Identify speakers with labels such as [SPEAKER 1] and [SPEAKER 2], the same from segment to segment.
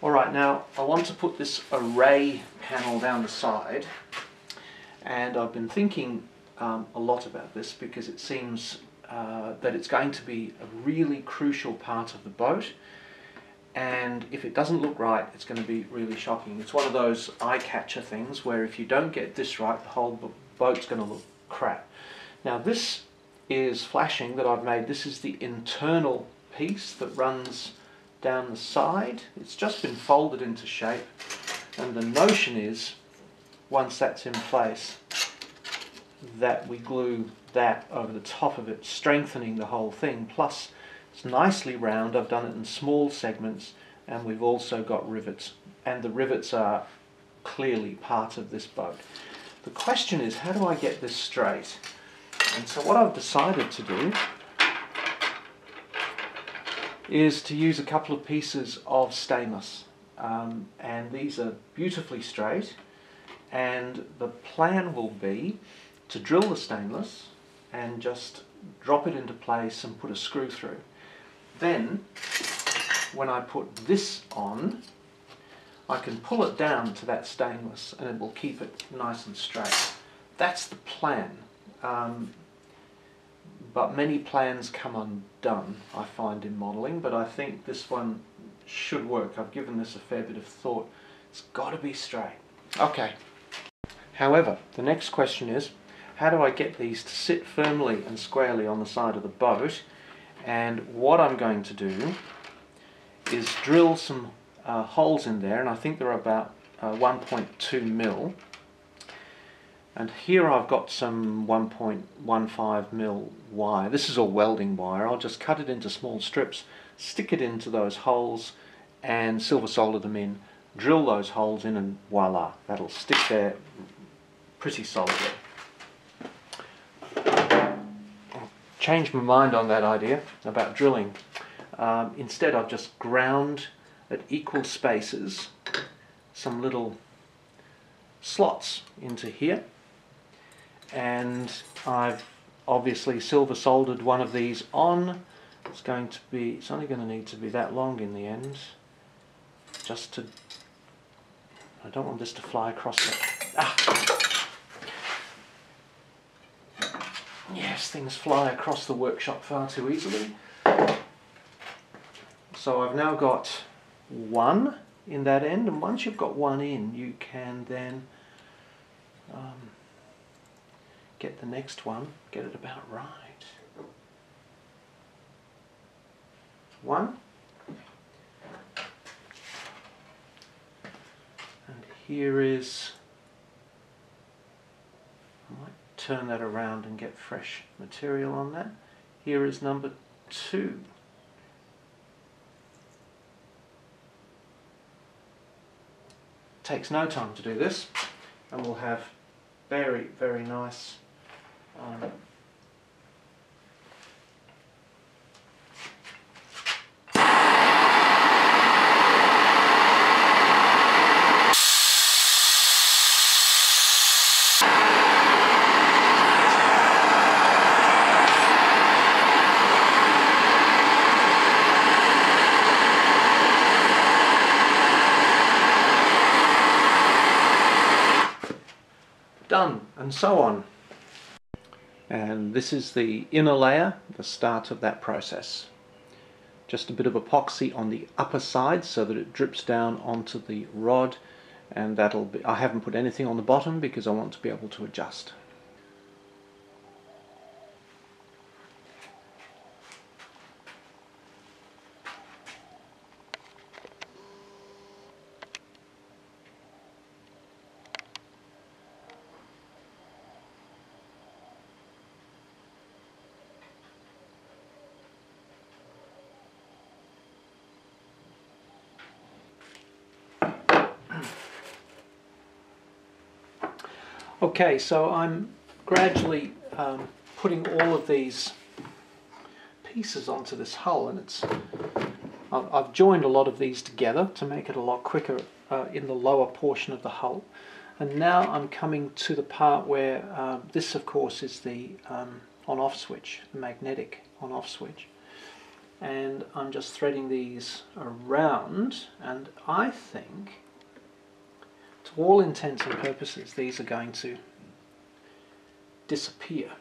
[SPEAKER 1] Alright, now I want to put this array panel down the side, and I've been thinking a lot about this because it seems that it's going to be a really crucial part of the boat, and if it doesn't look right it's going to be really shocking. It's one of those eye-catcher things where if you don't get this right the whole boat's going to look crap. Now this is flashing that I've made. This is the internal piece that runs down the side. It's just been folded into shape, and the notion is once that's in place that we glue that over the top of it, strengthening the whole thing. Plus it's nicely round. I've done it in small segments, and we've also got rivets, and the rivets are clearly part of this boat. The question is, how do I get this straight? And so what I've decided to do is to use a couple of pieces of stainless, and these are beautifully straight, and the plan will be to drill the stainless and just drop it into place and put a screw through. Then when I put this on, I can pull it down to that stainless and it will keep it nice and straight. That's the plan. But many plans come undone, I find, in modelling, but I think this one should work. I've given this a fair bit of thought. It's got to be straight. Okay. However, the next question is, how do I get these to sit firmly and squarely on the side of the boat? And what I'm going to do is drill some holes in there, and I think they're about 1.2 mil. And here I've got some 1.15 mil wire. This is all welding wire. I'll just cut it into small strips, stick it into those holes and silver solder them in, drill those holes in, and voila, that'll stick there pretty solidly. I'll change my mind on that idea about drilling. Instead I've just ground at equal spaces some little slots into here, and I've obviously silver soldered one of these on. It's only going to need to be that long in the end, just to, I don't want this to fly across the, yes, things fly across the workshop far too easily. So I've now got one in that end, and once you've got one in, you can then get the next one, get it about right. One, and here is, I might turn that around and get fresh material on that. Here is number 2. Takes no time to do this, and we'll have very, very nice done, and so on. And this is the inner layer, the start of that process. Just a bit of epoxy on the upper side so that it drips down onto the rod, and that'll be, I haven't put anything on the bottom because I want to be able to adjust. Okay, so I'm gradually putting all of these pieces onto this hull, and I've joined a lot of these together to make it a lot quicker in the lower portion of the hull. And now I'm coming to the part where this, of course, is the on-off switch, the magnetic on-off switch. and I'm just threading these around, and I think to all intents and purposes these are going to disappear.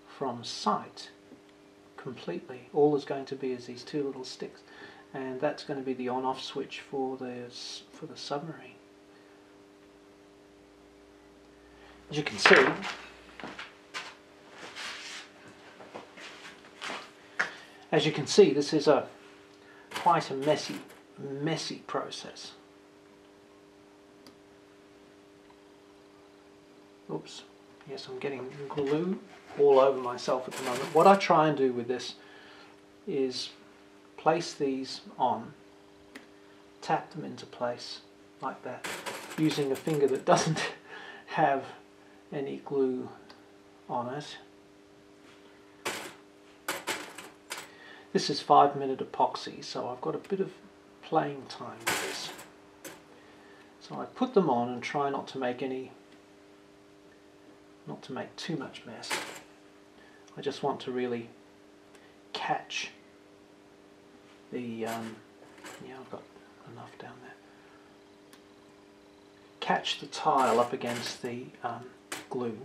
[SPEAKER 1] From sight completely. All there's going to be is these two little sticks, and that's going to be the on-off switch for the submarine. As you can see, this is quite a messy process. Oops. Yes, I'm getting glue all over myself at the moment. What I try and do with this is place these on, tap them into place like that, using a finger that doesn't have any glue on it. This is 5-minute epoxy, so I've got a bit of playing time with this. So I put them on and try not to make too much mess. I just want to really catch the, yeah, I've got enough down there. Catch the tile up against the glue.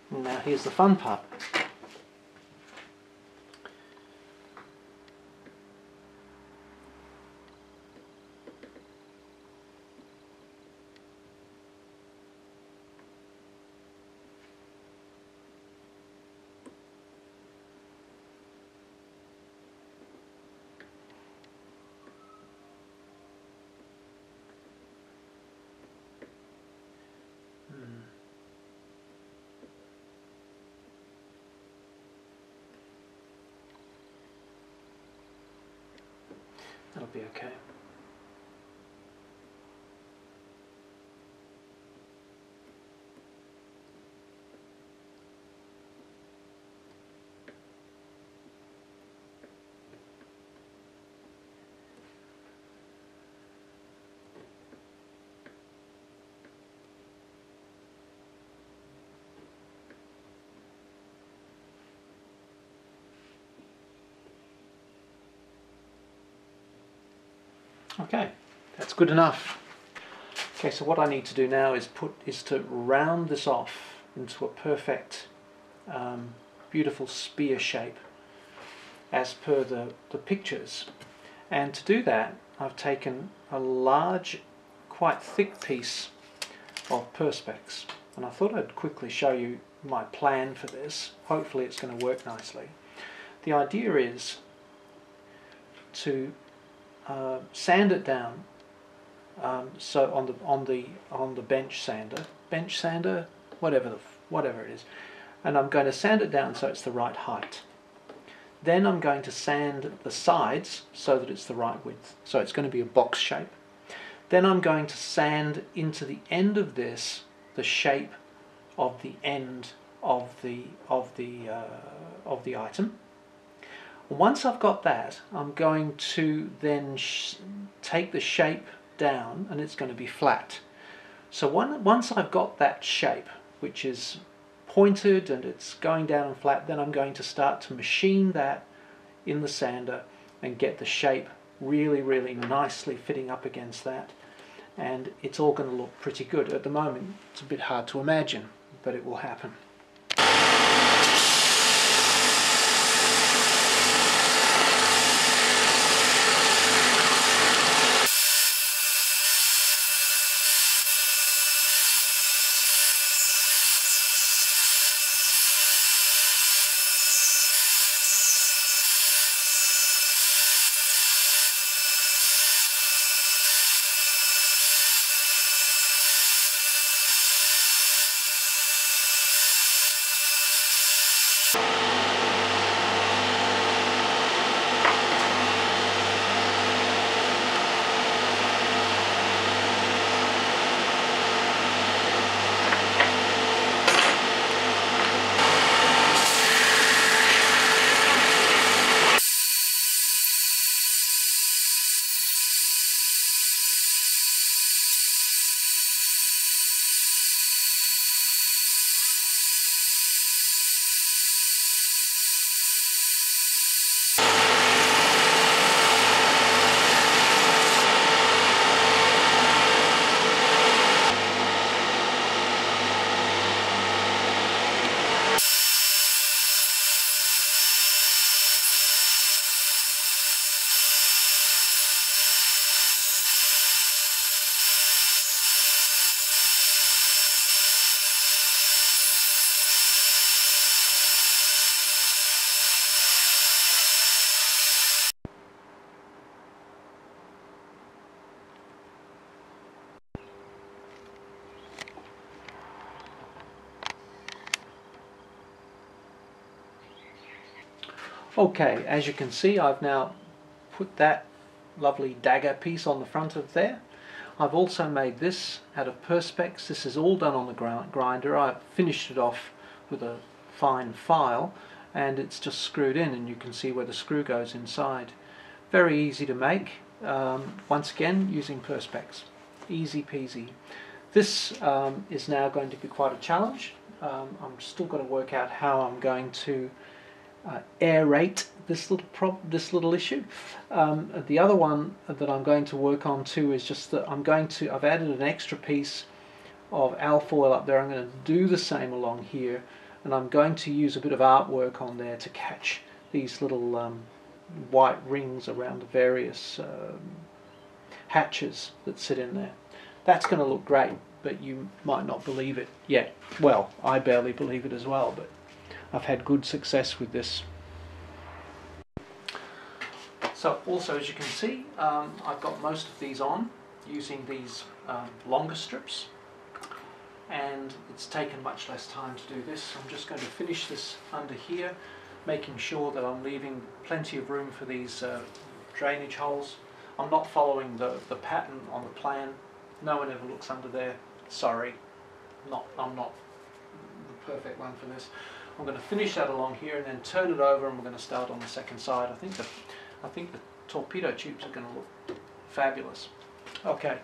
[SPEAKER 1] Now here's the fun part. That'll be okay. Okay, that's good enough. Okay, so what I need to do now is to round this off into a perfect, beautiful spear shape as per the pictures. And to do that, I've taken a large, quite thick piece of Perspex, and I thought I'd quickly show you my plan for this. Hopefully it's going to work nicely. The idea is to sand it down, so on the bench sander, whatever it is, and I'm going to sand it down so it's the right height. Then I'm going to sand the sides so that it's the right width, so it's going to be a box shape. Then I'm going to sand into the end of this the shape of the end of the item. Once I've got that, I'm going to then take the shape down, and it's going to be flat. So once I've got that shape, which is pointed and it's going down and flat, then I'm going to start to machine that in the sander and get the shape really, really nicely fitting up against that. And it's all going to look pretty good. At the moment, it's a bit hard to imagine, but it will happen. Okay, as you can see, I've now put that lovely dagger piece on the front of there. I've also made this out of Perspex. This is all done on the grinder. I've finished it off with a fine file, and it's just screwed in, and you can see where the screw goes inside. Very easy to make. Once again, using Perspex. Easy peasy. This is now going to be quite a challenge. I'm still going to work out how I'm going to aerate this little issue. The other one that I'm going to work on too is just that I've added an extra piece of alfoil up there. I'm going to do the same along here, and I'm going to use a bit of artwork on there to catch these little white rings around the various hatches that sit in there. That's going to look great, but you might not believe it yet. Well, I barely believe it as well, but I've had good success with this. So also, as you can see, I've got most of these on using these longer strips, and it's taken much less time to do this. I'm just going to finish this under here, making sure that I'm leaving plenty of room for these drainage holes. I'm not following the pattern on the plan. No one ever looks under there. Sorry, I'm not the perfect one for this. I'm going to finish that along here and then turn it over, and we're going to start on the second side. I think the torpedo tubes are going to look fabulous. Okay.